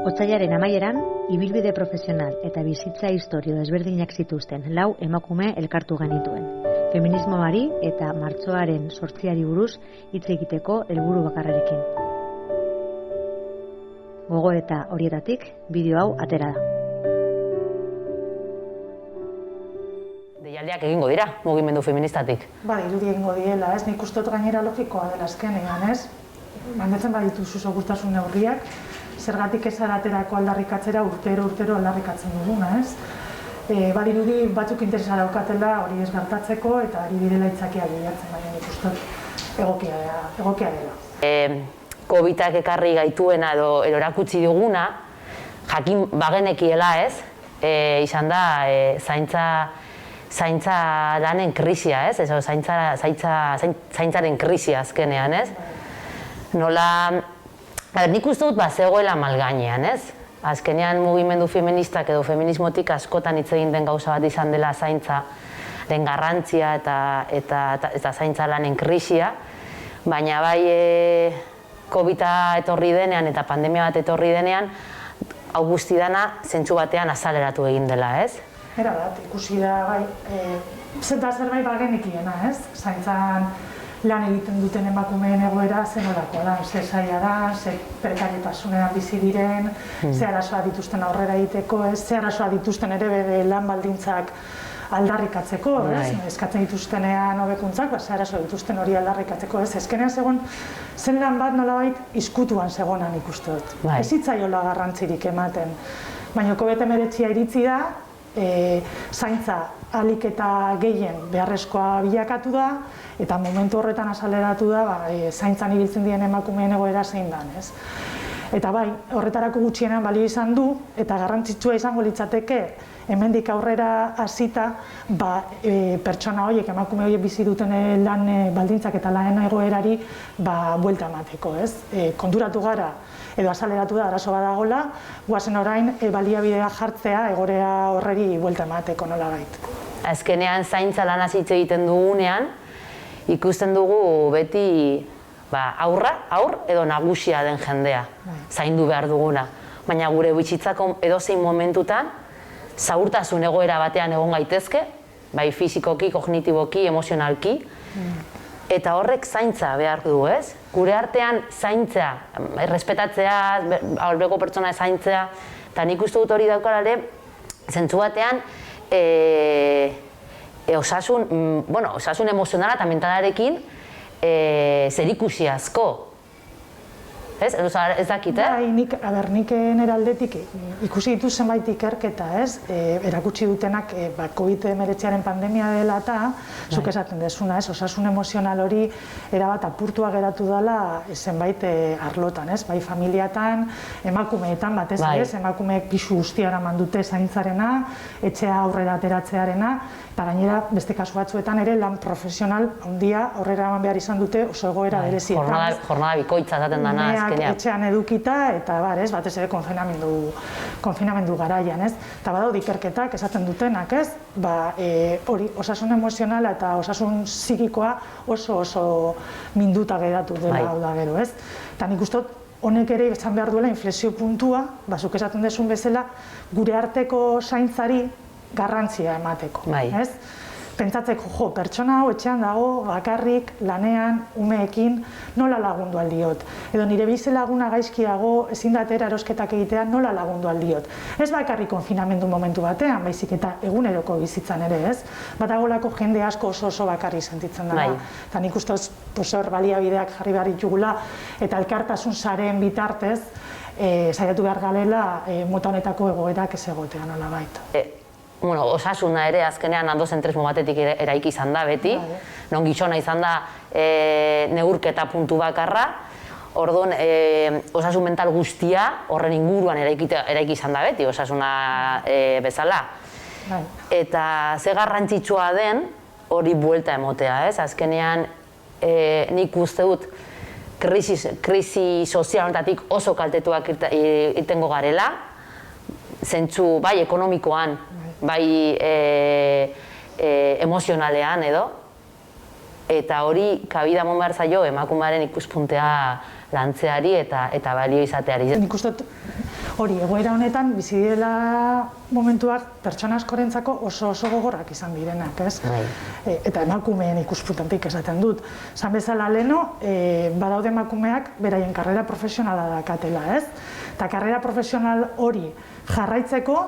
Otsailaren amaieran, ibilbide profesional eta bizitza istorio desberdinak zituzten 4 emakume elkartu genituen. Feminismoari eta martxoaren 8ari buruz hitz egiteko helburu bakarrarekin. Gogoeta horietatik bideo hau atera da. Deialdiak egingo dira, mugimendu feministatik. Irudi egingo diela, ez? Nik uste dut gainera logikoa dela azkenean, ez? Mandatzen badituzu segurtasun neurriak, zergatik ez araterako aldarrikatzera urtero aldarrikatzen duguna, ez? Badirudi batzuk interesa daukatela hori ez gertatzeko eta ari direla aitzakia bilatzen, baina nik uste dut egokia dela. Covidak ekarri gaituena edo erakutsi diguna, jakin bagenekiela, ez? Izan da zaintza lanen krisia, ez? Zaintzaren krisia azkenean, ez? Nik uste dut zegoela malgainean, ez? Azkenean mugimendu feministak edo feminismotik askotan hitz egin den gauza bat izan dela zaintzaren garrantzia eta zaintza lanen krisia, baina bai Covida etorri denean eta pandemia bat etorri denean, hau guzti dana zentzu batean azaleratu egin dela, ez? Era bat, ikusi da, bai, zerbait bagenekiena, ez? Zaintzan lan egiten duten emakumeen egoera zenolako da, ze zaila da, ze prekarietasunean bizi diren, ze arazoa dituzten aurrera egiteko, ze arazoa dituzten ere bere lan baldintzak aldarrikatzeko, ez? Eskatzen dituztenean hobekuntzak, ze arazoa dituzten hori aldarrikatzeko, ez? Ezkenean zen lan bat nolabait izkutuan zegonan ikuste dut. Ez hitzaiola garrantzirik ematen, baina Covid-19 iritsi da, zaintza ahalik eta gehien beharrezkoa bilakatu da, eta momentu horretan azaleratu da zaintzan ibiltzen diren emakumeen egoera zein dan, ez? Eta bai, horretarako gutxienan balio izan du, eta garrantzitsua izango litzateke, hemendik aurrera hasita, pertsona horiek, emakume horiek bizi duten lan baldintzak eta lan egoerari buelta emateko, ez? Konturatu gara, edo azaleratu da arazo badagola, guazen orain baliabidea jartzea egoera horreri buelta emateko nolabait. Azkenean zaintza lan hitz egiten dugunean, ikusten dugu beti aur edo nagusia den jendea, zaindu behar duguna. Baina gure bizitzako edozein momentutan, zaurtasun egoera batean egon gaitezke, bai fisikoki, kognitiboki, emozionalki, eta horrek zaintza behar du, ez? Gure artean zaintzea, errespetatzea, albeko pertsona zaintzea, eta nik uste dut hori daukala ere, zentzu batean, osasun emozionala eta mentalarekin zerikusi asko. Ez dakit, Nik nire aldetik ikusi dituz zenbait ikerketa, ez? Erakutsi dutenak Covid-19 pandemia dela eta, zuk esaten dezuna, ez? Osasun emozional hori erabat apurtua geratu dela zenbait arlotan, ez? Bai familiatan, emakumeetan batez, ez? Emakumeek pisu guztiara mandute zaintzarena, etxea aurrera ateratzearena, eta gainera beste kasu batzuetan ere lan profesional handia aurrera eman behar izan dute oso egoera berezietan. Jornada bikoitza ezaten dana azkenean. Etxean edukita eta batez ere konfinamendu garaian, ez? Eta badaude ikerketak esaten dutenak, ez? Hori, osasun emozionala eta osasun psikikoa oso minduta geratu dela da gero, ez? Eta nik uste dut honek ere izan behar duela inflexio puntua, zuk esaten dezun bezala, gure arteko zaintzari garrantzia emateko, ez? Pentsatzeko, pertsona hau etxean dago, bakarrik, lanean, umeekin, nola lagundu aldiot. Edo nire bizi laguna gaizki dago, ezin datera erosketak egitea, nola lagundu aldiot. Ez bakarrik konfinamendu momentu batean, baizik eta eguneroko bizitzan ere, ez? Batagolako jende asko oso bakarrik sentitzen da. Eta nik uste hor baliabideak jarri behar ditugula, eta elkartasun sareen bitartez, saiatu behar galela mota honetako egoerak ez egotea nolabait. Osasuna ere azkenean andozentrismo batetik eraiki izan da beti, non gizona izan da neurketa puntu bakarra, orduan osasun mental guztia horren inguruan eraiki izan da beti, osasuna bezala. Eta ze garrantzitsua den hori buelta emotea, ez? Azkenean nik uste dut krisi sozial honetatik oso kaltetuak irtengo garela, zentzu bai ekonomikoan, bai emozionalean edo, eta hori kabida eman behar zaio emakumearen ikuspuntea lantzeari eta balio izateari. Nik uste hori, egoera honetan bizi direla momentuak pertsona askorentzako oso gogorrak izan direnak, ez? Eta emakumeen ikuspuntutik esaten dut. Esan bezala leheno, badaude emakumeak beraien karrera profesionala dakatela, ez? Eta karrera profesional hori jarraitzeko,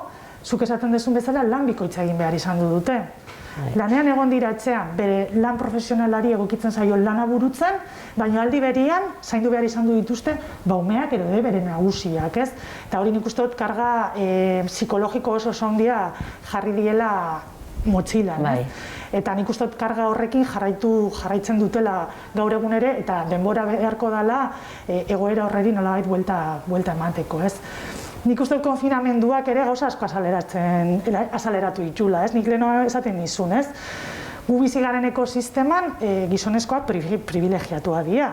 zuk esaten duzun bezala lan bikoitza egin behar izan dute. Lanean egon dira etxean, bere lan profesionalari egokitzen zaio lana burutzen, baina aldi berian, zaindu behar izan dituzte, umeak edo bere nagusiak, ez? Eta hori nik uste dut karga psikologiko oso handia jarri diela motxilan, ez? Eta nik uste dut karga horrekin jarraitzen dutela gaur egun ere, eta denbora beharko dela egoera horreri nolabait buelta emateko, ez? Nik uste dut konfinamenduak ere gauza asko azaleratu ditula, ez? Nik leheno esaten nizun, ez? Gu bizi garen ekosisteman gizonezkoak privilegiatua dira.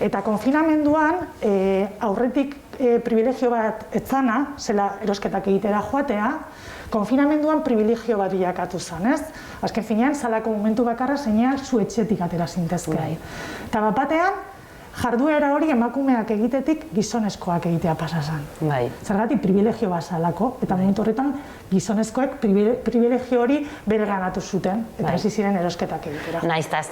Eta konfinamenduan aurretik privilegio bat etzana, zela erosketak egitera joatea, konfinamenduan privilegio bat bilakatu zen, ez? Azken finean, salako momentu bakarra zeinean zu etxetik atera zintezkeen. Eta bat batean, jarduera hori emakumeak egitetik gizonezkoak egitea pasa zen. Zergatik privilegio bat zalako, eta momentu horretan gizonezkoek privilegio hori bere ganatu zuten, eta hasi ziren erosketak egitera. Naiz eta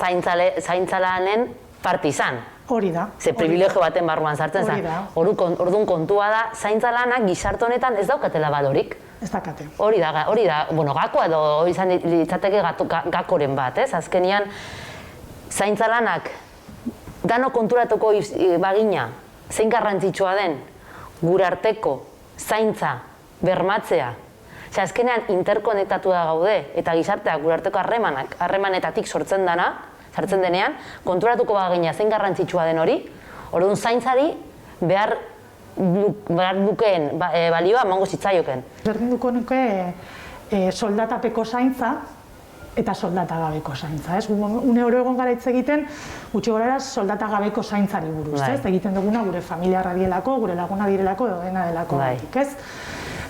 zaintzalanen parte izan. Hori da. Ze privilegio baten barruan sartzen zen. Orduan kontua da, zaintzalanak gizarte honetan ez daukatela balorik. Ez dakate. Hori da, bueno, gakoa edo hori izan litzateke gakoren bat, ez? Azkenian, zaintzalanak dano konturatuko bagina, zein garrantzitsua den, gure arteko zaintza bermatzea. Azkenean interkonektatua gaude eta gizarteak gure arteko harremanetatik sortzen denean, konturatuko bagina zein garrantzitsua den hori, orduan zaintzari behar lukeen balioa emango zitzaioken. Berdinduko nuke soldatapeko zaintza, eta soldatagabeko zaintza, ez? Une oro egon gara hitz egiten, gutxi gorara soldatagabeko zaintzari buruz, ez? Egiten duguna gure familiarra direlako, gure laguna direlako, edo dena delako batik, ez?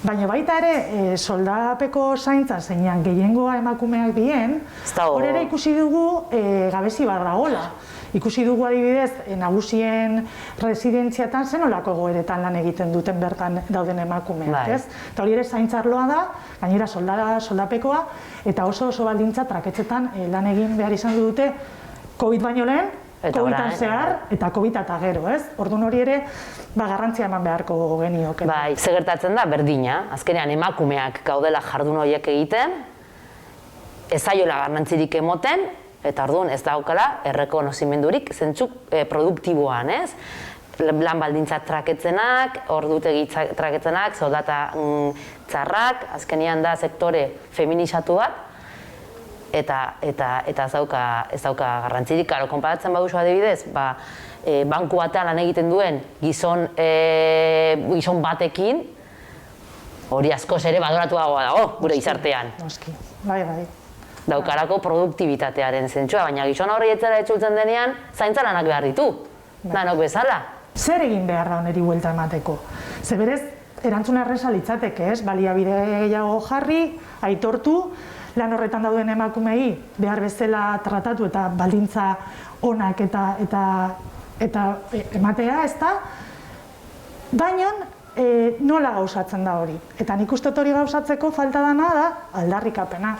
Baina baita ere, soldapeko zaintza zeinan gehiengoa emakumeak dien, hor ere ikusi dugu gabezi bat dagoela. Ikusi dugu adibidez, nagusien residentziatan zenolako egoeretan lan egiten duten bertan dauden emakumeak, ez? Eta hori ere zaintzarloa da, gainera soldapekoa, eta oso baldintza traketzetan lan egin behar izan dute COVID baino lehen, COVID-an zehar, eta COVID eta gero, ez? Orduan hori ere, garrantzia eman beharko genioke. Bai, ze gertatzen da, berdina, azkenean emakumeak gaudela jardun horiek egiten, ez zaiola garrantzirik emoten, eta orduan ez daukala errekonozimendurik zentzuk produktiboan, ez? Lan baldintza traketzenak, ordutegi traketzenak, soldata txarrak, azkenean da sektore feminizatu bat, eta ez dauka garrantzirik. Karo, konparatzen baduzu adibidez, banku batean lan egiten duen gizon batekin, hori askoz ere badoratuagoa dago, gure gizartean. Noski, bai. Daukarako produktibitatearen zentzua, baina gizon horri etzera etxultzen denean, zaintzalanak behar ditu, danok bezala. Zer egin behar da honeri buelta emateko? Ze berez, erantzuna erresa litzateke, ez? Baliabide gehiago jarri, aitortu, lan horretan dauden emakumei behar bezala tratatu eta baldintza onak eta ematea, ez da? Baina, nola gauzatzen da hori? Eta nik uste hori gauzatzeko falta dana da aldarrikapena.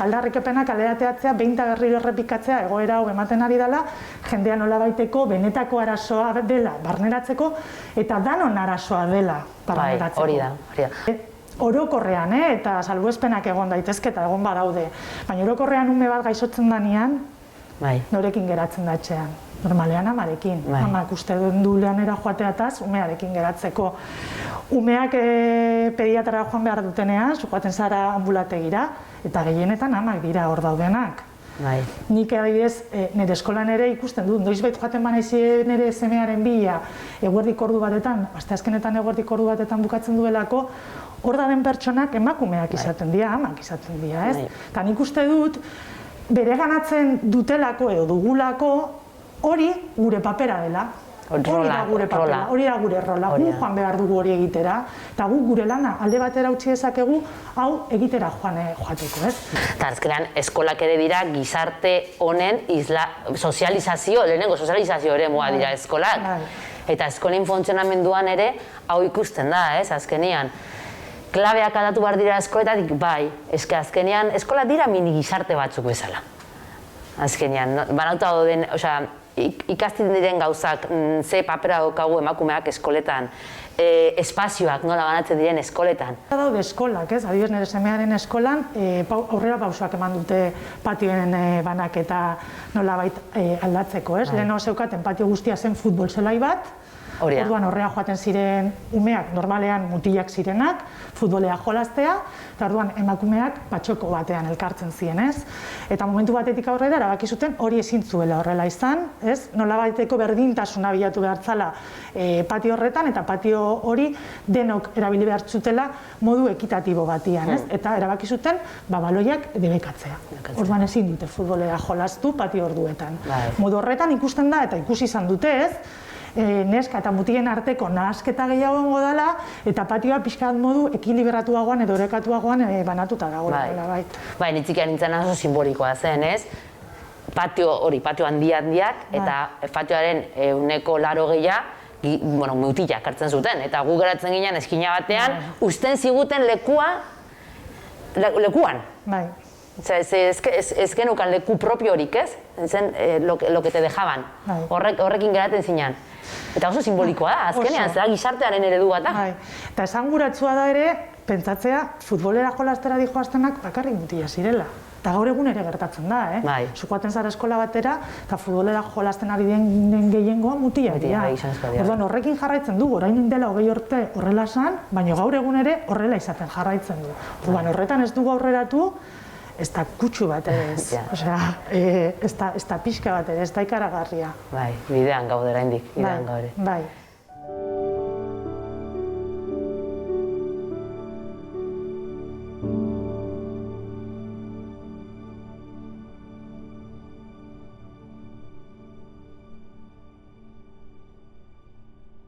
Aldarrikapena kalerateatzea, behin eta berriro errepikatzea egoera hau ematen ari dela, jendea nolabaiteko benetako arazoa dela barneratzeko, eta danon arazoa dela barneratzeko. Hori da. Orokorrean, eta salbuespenak egon daitezke eta egon badaude, baina orokorrean ume bat gaixotzen danean, norekin geratzen da etxean. Normalean amarekin. Amak uste du lanera joateataz, umearekin geratzeko. Umeak pediatra joan behar dutenean, joaten zara ambulategira, eta gehienetan amak dira hor daudenak. Nik adibidez, nire eskolan ere ikusten du, noizbait joaten banaizi nire semearen bila eguerdik ordu batetan, asteazkenetan eguerdik ordu batetan bukatzen duelako, hor dauden pertsonak emakumeak izaten dira, amak izaten dira, ez? Eta nik uste dut, bere ganatzen dutelako edo dugulako, hori gure papera dela. Hori da gure papera, hori da gure rola. Gu joan behar dugu hori egitera, eta gu gure lana alde batera utzi dezakegu hau egitera joateko, ez? Eta azkenean, eskolak ere dira gizarte honen lehenengo sozializazio ere moa dira eskolak. Eta eskolen funtzionamenduan ere hau ikusten da, azkenean. Klabeak aldatu behar dira eskoletatik, bai, azkenean eskola dira mini gizarte batzuk bezala. Azkenean, banauta dauden, ikasten diren gauzak, ze papera daukagu emakumeak eskoletan, espazioak nola banatzen diren eskoletan. Daude eskolak, adibidez nire semearen eskolan aurrera pausoak eman dute patioen banaketa nolabait aldatzeko, Leheno zeukaten patio guztia zen futbol zelai bat, orduan horrea joaten ziren umeak normalean mutilak zirenak, futbolea jolaztea, eta orduan emakumeak patxoko batean elkartzen ziren, Eta momentu batetik aurrera erabaki zuten hori ezin zuela horrela izan, Nolabaiteko berdintasuna bilatu behar zala patio horretan, eta patio hori denok erabili behar zutela modu ekitatibo batian, Eta erabaki zuten baloiak debekatzea. Orduan ezin dute futbolea jolaztu patio orduetan. Modu horretan ikusten da, eta ikusi izan dute, neska eta mutilen arteko nahasketa gehiago egongo dela, eta patioa pixka bat modu ekilibratuagoan edo orekatuagoan banatuta dagoela. Bai, nitzikian nintzen oso simbolikoa zen, patio handiak, eta patioaren 80% mutilak hartzen zuten, eta gu geratzen ginen eskina batean, uzten ziguten lekuan. Ez genukan leku propio horik, zen lo que te dejaban, horrekin geratzen zinan. Eta oso simbolikoa da, azkenean, zera gizartearen eredu bat da. Eta esanguratsua da ere, pentsatzea, futbolera jolastera dijoaztenak bakarrik mutila zirela. Eta gaur egun ere gertatzen da, Zukoaten zara eskola batera, eta futbolera jolasten ari den gehiengoa mutila dira. Orduan horrekin jarraitzen du, orain dela 20 urte horrela esan, baina gaur egun ere horrela izaten jarraitzen du. Orduan horretan ez dugu aurreratu, ez da kutsu bat ez, ez da pixka bat ez da ikaragarria. Bai, bidean gaude oraindik, bidean gaude. Bai.